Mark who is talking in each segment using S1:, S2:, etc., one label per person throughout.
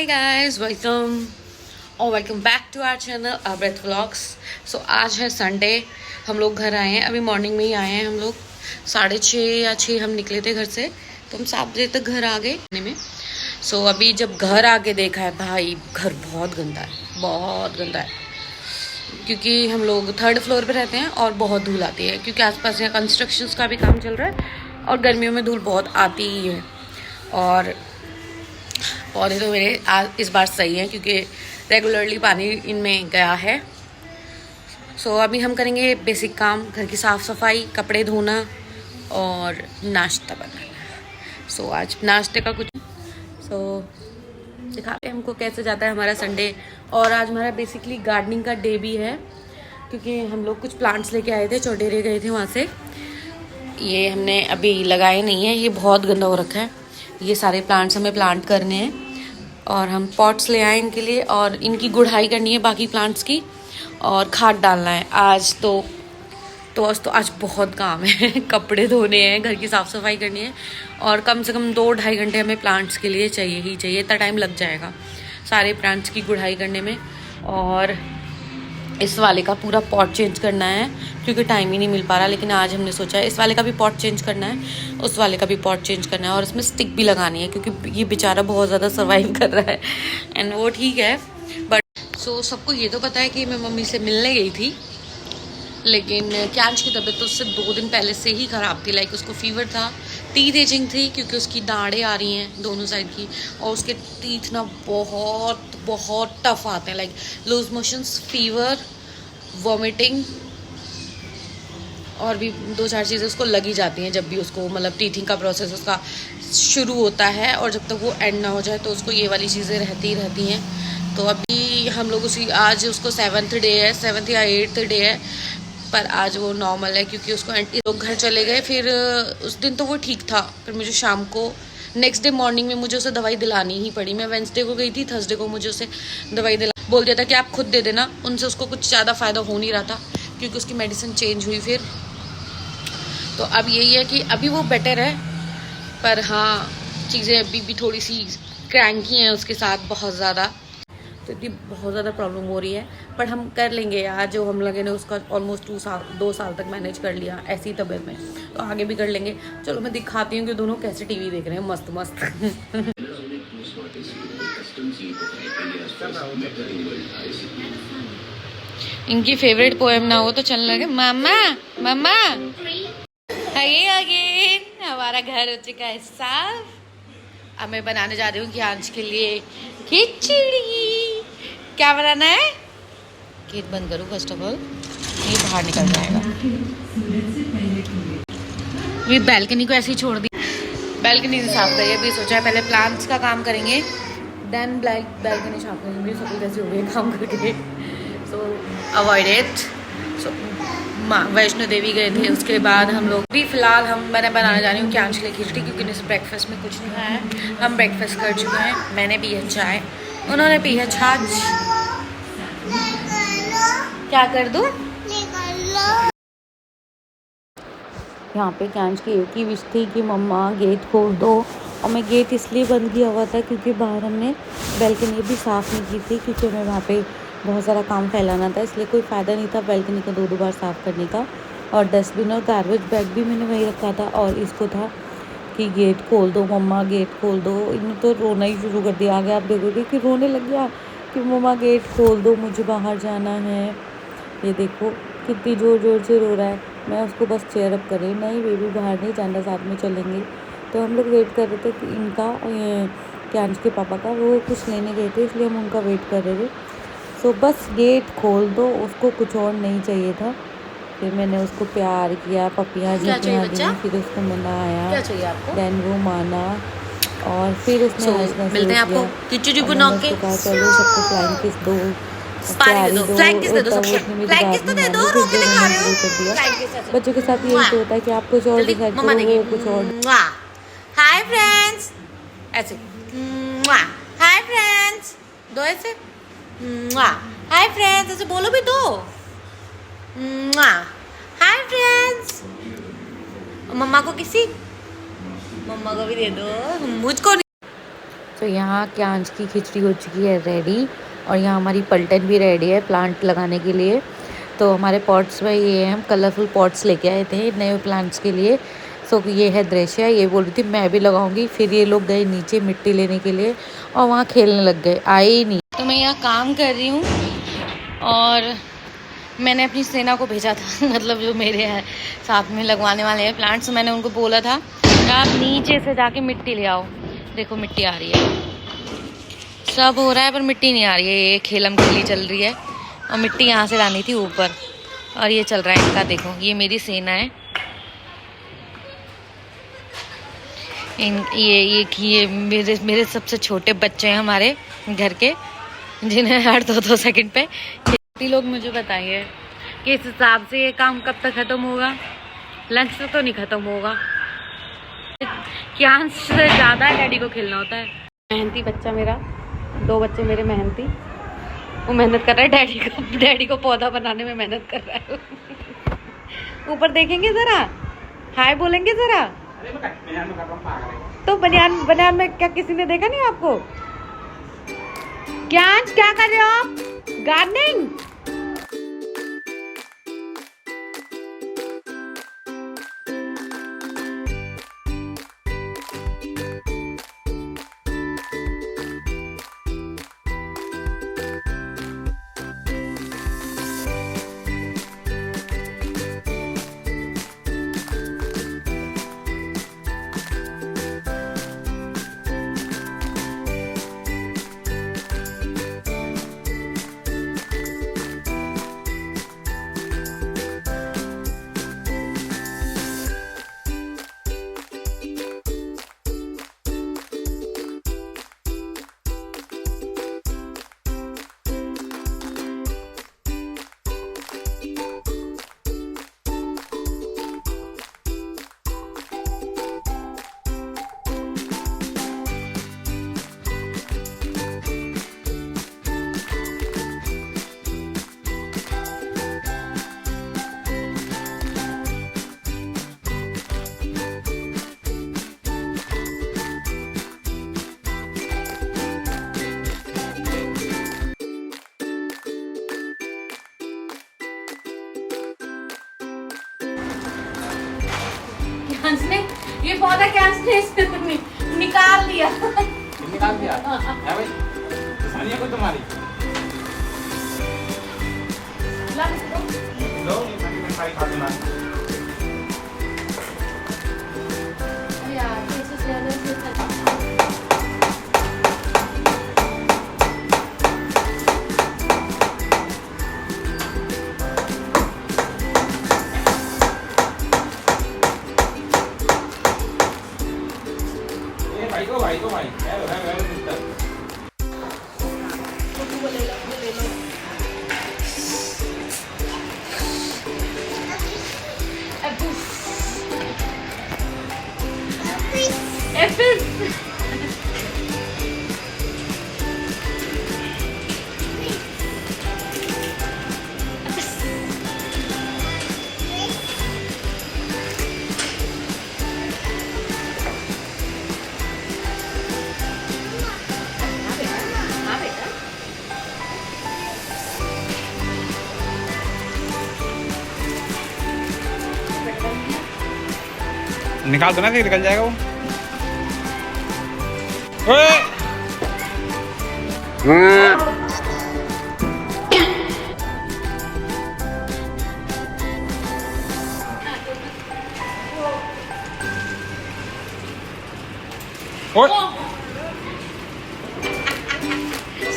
S1: Hi guys, welcome back to our channel breath vlogs. So आज है Sunday, हम लोग घर आए हैं। अभी मॉर्निंग में ही आए हैं हम लोग। 6:30 या 6 हम निकले थे घर से, तो हम 7 बजे तक घर आ गए में। सो अभी जब घर आके देखा है, भाई घर बहुत गंदा है, बहुत गंदा है। क्योंकि हम लोग 3rd फ्लोर पे रहते हैं और बहुत धूल आती है, क्योंकि आसपास यहाँ कंस्ट्रक्शंस का भी काम चल रहा है और गर्मियों में धूल बहुत आती ही है। और पौधे तो मेरे इस बार सही हैं, क्योंकि रेगुलरली पानी इनमें गया है। सो अभी हम करेंगे बेसिक काम, घर की साफ़ सफाई, कपड़े धोना और नाश्ता बनाना। सो आज नाश्ते का कुछ दिखाते हैं हमको कैसे जाता है हमारा संडे। और आज हमारा बेसिकली गार्डनिंग का डे भी है, क्योंकि हम लोग कुछ प्लांट्स लेके आए थे, चौडेरे गए थे वहाँ से। ये हमने अभी लगाए नहीं है, ये बहुत गंदा हो रखा है। ये सारे प्लांट्स हमें प्लांट करने हैं और हम पॉट्स ले आए इनके लिए, और इनकी गुड़ाई करनी है बाकी प्लांट्स की, और खाद डालना है। आज आज बहुत काम है। कपड़े धोने हैं, घर की साफ़ सफाई करनी है, और कम से कम 2-2.5 घंटे हमें प्लांट्स के लिए चाहिए ही चाहिए। इतना टाइम लग जाएगा सारे प्लांट्स की गुड़ाई करने में। और इस वाले का पूरा पॉट चेंज करना है, क्योंकि टाइम ही नहीं मिल पा रहा। लेकिन आज हमने सोचा है इस वाले का भी पॉट चेंज करना है, उस वाले का भी पॉट चेंज करना है, और इसमें स्टिक भी लगानी है, क्योंकि ये बेचारा बहुत ज़्यादा सर्वाइव कर रहा है। एंड वो ठीक है, बट सबको ये तो पता है कि मैं मम्मी से मिलने गई थी, लेकिन क्यांश की तबीयत तो उससे 2 दिन पहले से ही ख़राब थी। लाइक उसको फीवर था, टीथ एजिंग थी, क्योंकि उसकी दाढ़ें आ रही हैं दोनों साइड की, और उसके टीथ ना बहुत बहुत टफ आते हैं। Like loose motions, fever, vomiting, और भी 2-4 चीज़ें उसको लगी जाती हैं जब भी उसको, मतलब टीथिंग का प्रोसेस उसका शुरू होता है, और जब तक वो एंड ना हो जाए तो उसको ये वाली चीज़ें रहती हैं। तो अभी हम लोग आज उसको 7th डे है, 7th या 8th डे है, पर आज वो नॉर्मल है, क्योंकि उसको लोग घर चले गए। फिर उस दिन तो वो ठीक था, फिर मुझे शाम को नेक्स्ट डे मॉर्निंग में मुझे उसे दवाई दिलानी ही पड़ी। मैं वेंसडे को गई थी, थर्सडे को मुझे उसे दवाई बोल दिया था कि आप खुद दे देना। उनसे उसको कुछ ज़्यादा फ़ायदा हो नहीं रहा था, क्योंकि उसकी मेडिसिन चेंज हुई फिर। तो अब यही है कि अभी वो बेटर है, पर हाँ चीज़ें अभी भी थोड़ी सी क्रैंकी हैं उसके साथ बहुत ज़्यादा। तो इतनी बहुत ज़्यादा प्रॉब्लम हो रही है, पर हम कर लेंगे यार। जो हम लोगों ने उसका ऑलमोस्ट 2 साल तक मैनेज कर लिया ऐसी तबीयत में, तो आगे भी कर लेंगे। चलो मैं दिखाती हूँ कि दोनों कैसे टीवी देख रहे हैं, मस्त मस्त। इनकी फेवरेट पोएम ना हो तो चलने लगे, मामा मामा अगेन हमारा घर हो चुका है साफ। अब मैं बनाने जा रही हूँ क्यांश के लिए खिचड़ी। क्या बनाना है? गेट बंद करूँ फर्स्ट ऑफ ऑल, ये बाहर निकल जाएगा। ये बैल्कनी को ऐसे ही छोड़ दी, बैल्कनी से साफ करिए। अभी सोचा है पहले प्लांट्स का काम करेंगे, देन बैल्कनी साफ करेंगे। मेरी सब ऐसे हो गए काम करके, सो अवॉइड इट। सो वैष्णो देवी गए थे, उसके बाद हम लोग भी फिलहाल मैंने बनाने जा रही हूँ क्यांश के लिए खिचड़ी, क्योंकि इन्हें ब्रेकफास्ट में कुछ नहीं खाया है। हम ब्रेकफास्ट कर चुके हैं, मैंने पी है चाय, उन्होंने पी है छाछ। क्या कर दूँ? यहाँ पे क्यांश की एक ही विश थी कि मम्मा गेट खोल दो, और मैं गेट इसलिए बंद किया हुआ था क्योंकि बाहर हमने बैल्कनी भी साफ़ नहीं की थी, क्योंकि हमें वहाँ पे बहुत सारा काम फैलाना था, इसलिए कोई फ़ायदा नहीं था बैल्कनी का 2-2 बार साफ़ करने का। और डस्टबिन और गार्बेज बैग भी मैंने वहीं रखा था, और इसको था कि गेट खोल दो मम्मा, गेट खोल दो। इन्होंने तो रोना ही शुरू कर दिया। आगे आप देखोगे कि रोने लग गया कि मम्मा गेट खोल दो, मुझे बाहर जाना है। ये देखो कितनी ज़ोर ज़ोर से रो रहा है। मैं उसको बस चेयर अप कर रही, नहीं बेबी बाहर नहीं जाना, साथ में चलेंगे। तो हम लोग वेट कर रहे थे कि इनका क्यांश के पापा का वो कुछ लेने गए थे, इसलिए हम उनका वेट कर रहे थे। सो बस गेट खोल दो, उसको कुछ और नहीं चाहिए था। फिर मैंने उसको प्यार किया, पपियाँ दी, फिर उसको मनाया, देन वो माना, और फिर उसने मिलते हैं आपको खिचड़ी बना के। कहा चलो सबको फ्लाइंग किस दो, फ्लाइंग किस दे दो, फ्लाइंग किस तो दे दो, रोके दिखा रहे हो। बच्चों के साथ यही तो होता है कि आप कुछ और डिसाइड करो, वो कुछ और। हाय फ्रेंड्स, ऐसे हाय फ्रेंड्स, दो ऐसे हाय फ्रेंड्स, ऐसे बोलो भी तो हाय फ्रेंड्स। मम्मा को किसी, मम्मा को भी दे दो, मुझको नहीं। तो यहाँ क्यांश की खिचड़ी हो चुकी है रेडी, और यहाँ हमारी पलटन भी रेडी है प्लांट लगाने के लिए। तो हमारे पॉट्स में ये हम कलरफुल पॉट्स लेके आए थे नए प्लांट्स के लिए। सो ये है दृश्य, ये बोल रही थी मैं भी लगाऊंगी, फिर ये लोग गए नीचे मिट्टी लेने के लिए और वहाँ खेलने लग गए, आए ही नहीं। तो मैं यहाँ काम कर रही हूँ और मैंने अपनी सेना को भेजा था मतलब जो मेरे है साथ में लगवाने वाले हैं प्लांट्स, मैंने उनको बोला था कि आप नीचे से जाके मिट्टी ले आओ। देखो मिट्टी आ रही है, सब हो रहा है पर मिट्टी नहीं आ रही है। ये खेलम खेली चल रही है और मिट्टी यहाँ से लानी थी ऊपर, और ये चल रहा है इनका। देखो ये मेरी सेना है, ये मेरे सबसे छोटे बच्चे हैं हमारे घर के, जिन्हें हर 2-2 सेकंड पे। लोग मुझे बताइए कि इस हिसाब से ये काम कब तक ख़त्म होगा? लंच तक तो नहीं ख़त्म होगा। क्या से ज़्यादा डैडी को खेलना होता है। मेहनती बच्चा मेरा, 2 बच्चे मेरे मेहनती, वो मेहनत कर रहा है डैडी को पौधा बनाने में मेहनत कर रहा है। ऊपर देखेंगे ज़रा, हाय बोलेंगे ज़रा। तो बनियान में क्या किसी ने देखा नहीं आपको? क्या कर रहे हो आप? गार्डनिंग। ने ये पौधा कैंस ने निकाल दिया है भाई, सानिया को तुम्हारी लो मैं सारी खाते ना यार कैसे ज्यादा भाई निकाल दो ना, फिर निकल जाएगा वो।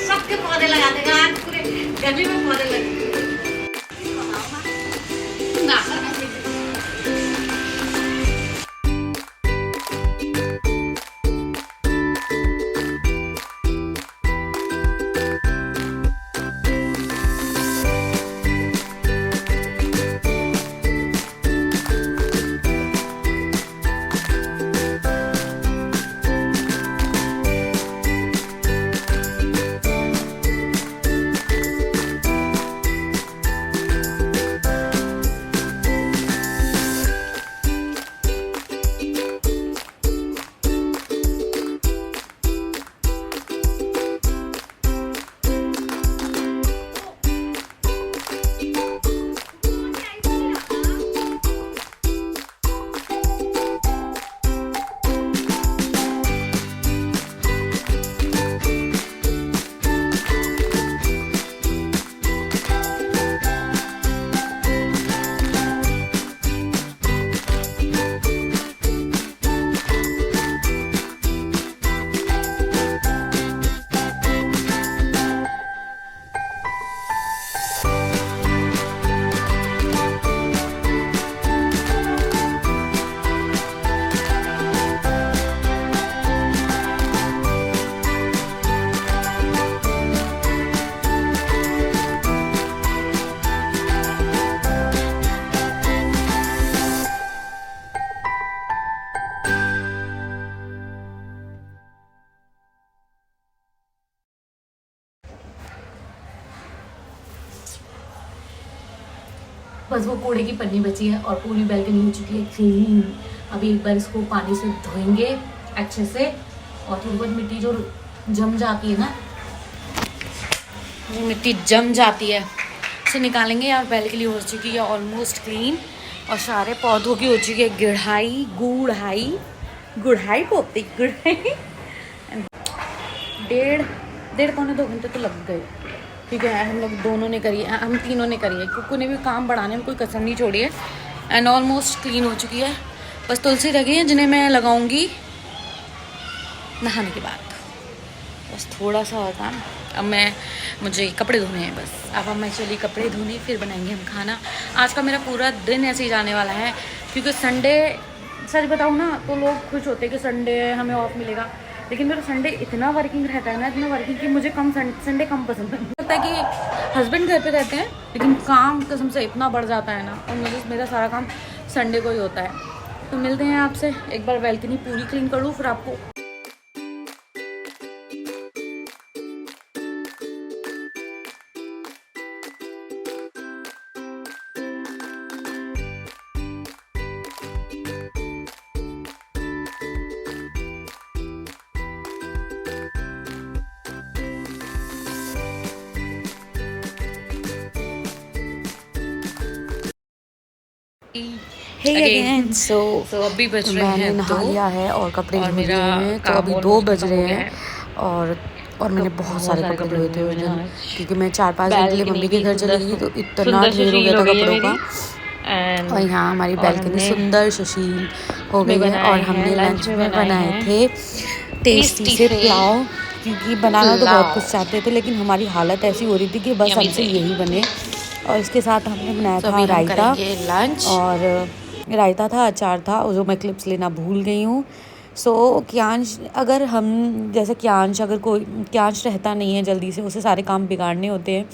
S1: सबके पौधे लगा देगा आज, पूरे गर्मी में पौधे लगे। बस वो कूड़े की पन्नी बची है और पूरी बैल्कनी हो चुकी है क्लीन। अभी एक बार इसको पानी से धोएंगे अच्छे से, और थोड़ी बहुत मिट्टी जो जम जाती है ना, वो मिट्टी जम जाती है उसे निकालेंगे। यार बैल्कनी हो चुकी है ऑलमोस्ट क्लीन, और सारे पौधों की हो चुकी है गुड़ाई पोती गुड़ाई। डेढ़ डेढ़ पौने 2 घंटे तो लग गए, क्योंकि हम लोग दोनों ने करी है, हम तीनों ने करी है। कुकू ने भी काम बढ़ाने में कोई कसर नहीं छोड़ी है। एंड ऑलमोस्ट क्लीन हो चुकी है। बस तुलसी रखी है जिन्हें मैं लगाऊंगी नहाने के बाद। बस थोड़ा सा और काम। अब मुझे कपड़े धोने हैं बस। अब मैं चली कपड़े धोने, फिर बनाएंगे हम खाना। आज का मेरा पूरा दिन ऐसे ही जाने वाला है, क्योंकि संडे, सच बताऊँ ना तो लोग खुश होते हैं कि संडे हमें ऑफ मिलेगा, लेकिन मेरा संडे इतना वर्किंग रहता है ना, इतना वर्किंग कि मुझे संडे कम पसंद है। लगता है कि हस्बैंड घर पे रहते हैं, लेकिन काम कसम से इतना बढ़ जाता है ना, और मेरा सारा काम संडे को ही होता है। तो मिलते हैं आपसे, एक बार बैल्कनी पूरी क्लीन कर लूँ फिर आपको। सो अभी बज रहे हैं, मैंने नहा लिया है और कपड़े धो लिए हैं, तो अभी 2 बज रहे हैं। और मैंने बहुत सारे कपड़े धोए थे उस दिन, क्योंकि मैं 4-5 दिन के लिए मम्मी के घर चली गई, तो इतना ढेर हो गया था कपड़ों का। और यहाँ हमारी बैल्कनी सुंदर सुशील हो गई है। और हमने लंच में बनाए थे टेस्टी से पुलाव, क्योंकि बनाना तो बहुत कुछ चाहते थे, लेकिन हमारी हालत ऐसी हो रही थी कि बस हमसे यही बने। और इसके साथ हमने बनाया था रायता, और रायता था, अचार था, जो मैं क्लिप्स लेना भूल गई हूँ। सो क्यांश, अगर हम जैसे क्यांश रहता नहीं है जल्दी से, उसे सारे काम बिगाड़ने होते हैं।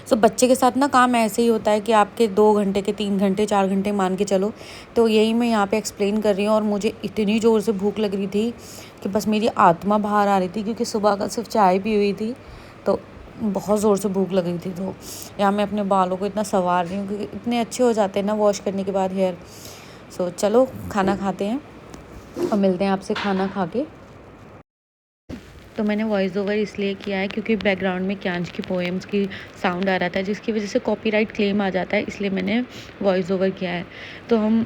S1: सो बच्चे के साथ ना काम ऐसे ही होता है कि आपके 2 घंटे के 3 घंटे 4 घंटे मान के चलो। तो यही मैं यहाँ पे एक्सप्लेन कर रही हूँ। और मुझे इतनी ज़ोर से भूख लग रही थी कि बस मेरी आत्मा बाहर आ रही थी, क्योंकि सुबह का सिर्फ चाय पी हुई थी, तो बहुत ज़ोर से भूख लग रही थी। तो यहाँ मैं अपने बालों को इतना संवार रही हूँ, क्योंकि इतने अच्छे हो जाते हैं ना वॉश करने के बाद हेयर। सो चलो खाना खाते हैं और मिलते हैं आपसे खाना खा के। तो मैंने वॉइस ओवर इसलिए किया है क्योंकि बैकग्राउंड में क्यांश की पोएम्स की साउंड आ रहा था, जिसकी वजह से कॉपीराइट क्लेम आ जाता है, इसलिए मैंने वॉइस ओवर किया है। तो हम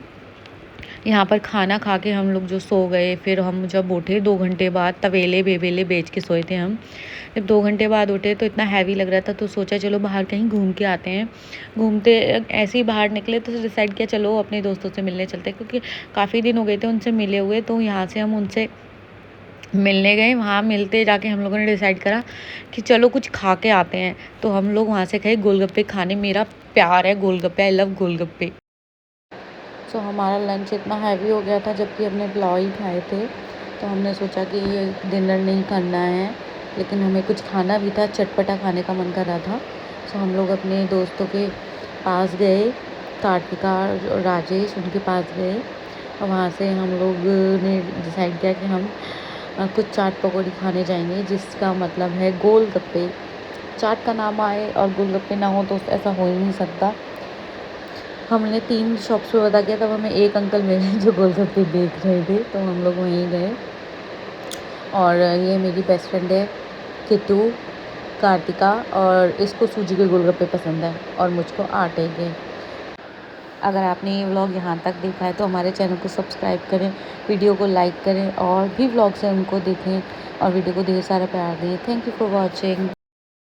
S1: यहाँ पर खाना खा के हम लोग जो सो गए, फिर हम जब उठे 2 घंटे बाद, तवेले बेवेले बेच के सोए थे हम। जब 2 घंटे बाद उठे तो इतना हैवी लग रहा था, तो सोचा चलो बाहर कहीं घूम के आते हैं। घूमते ऐसे ही बाहर निकले तो डिसाइड किया चलो अपने दोस्तों से मिलने चलते हैं, क्योंकि काफ़ी दिन हो गए थे उनसे मिले हुए। तो यहाँ से हम उनसे मिलने गए। वहाँ मिलते जाके हम लोगों ने डिसाइड करा कि चलो कुछ खा के आते हैं। तो हम लोग वहाँ से गए गोलगप्पे खाने। मेरा प्यार है गोलगप्पे, आई लव गोलगप्पे। सो हमारा लंच इतना हैवी हो गया था, जबकि हमने पुलाव ही खाए थे। तो हमने सोचा कि ये डिनर नहीं करना है, लेकिन हमें कुछ खाना भी था, चटपटा खाने का मन कर रहा था। सो हम लोग अपने दोस्तों के पास गए, कार्तिका और राजेश, उनके पास गए। और वहाँ से हम लोग ने डिसाइड किया कि हम कुछ चाट पकौड़ी खाने जाएंगे, जिसका मतलब है गोलगप्पे। चाट का नाम आए और गोलगप्पे ना हो तो ऐसा हो ही नहीं सकता। हमने 3 शॉप्स पे पता किया, तब हमें एक अंकल मिले जो गोलगप्पे बेच रहे थे, तो हम लोग वहीं गए। और ये मेरी बेस्ट फ्रेंड है किट्टू, कार्तिका, और इसको सूजी के गोलगप्पे पसंद है और मुझको आटे के। अगर आपने ये व्लॉग यहाँ तक देखा है तो हमारे चैनल को सब्सक्राइब करें, वीडियो को लाइक करें, और भी व्लॉग्स हैं उनको देखें, और वीडियो को ढेर सारा प्यार दें। Thank you for watching.